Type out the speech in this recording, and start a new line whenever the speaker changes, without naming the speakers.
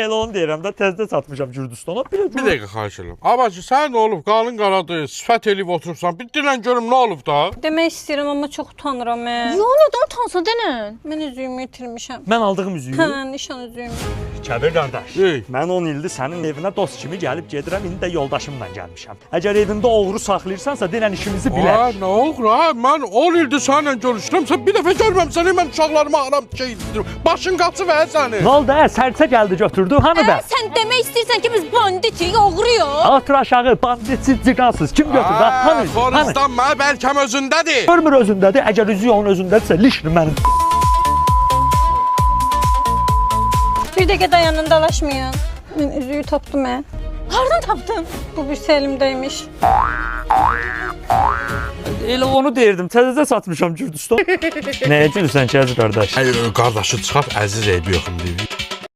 Elə onu deyirəm də, təzdə satmışam Gürcüstana.
Bir dəqiqə xahiş edirəm. Abacı, sən nə olub? Qalın qaradır, sifət eləyib oturursan. Bir dilən görüm nə olub da?
Demək istəyirəm amma çox utanıram mən.
Yo, nədən utansa denən.
Mən üzüyümü itirmişəm.
Mən aldığım üzüyü.
Hə, nişan üzüyümü.
Kəbir qardaş.
Ey.
Mən 10 ildir sənin evinə dost kimi gəlib gedirəm, indi də yoldaşımla gəlmişəm. Əgər evində oğru saxlayırsansa, denən işimizi bilək.
Nə olur ha? Mən 10 ildir səninlə görüşürəm. Sən bir dəfə görməmsən, mən uşaqlarıma aram şeydirəm. Başın qaçı və sənin.
Nə oldu? Sərçə gəldi götürdü. Hanı bə?
Sən demək istəyirsən ki, biz banditik, oğruyuq.
Atır aşağı, banditsiz, ciqansız. Kim götürdü? Hanı?
Xoruzdanma, bəlkəm özündədir.
Görmür özündədir. Əgər üzüyü onun özündədirsə, lişdir mənim.
Bir dəqiqə dayanın, dalaşmayın. Mən üzüyü tapdım mən.
Hardan tapdın?
Bu birisi əlimdəymiş.
Elə onu deyirdim. Təzəcə satmışam Gürcüstan. Nəyə gülürsən ki, əziz qardaş?
Qardaşı çıxart, əziz eybi yoxum deyir.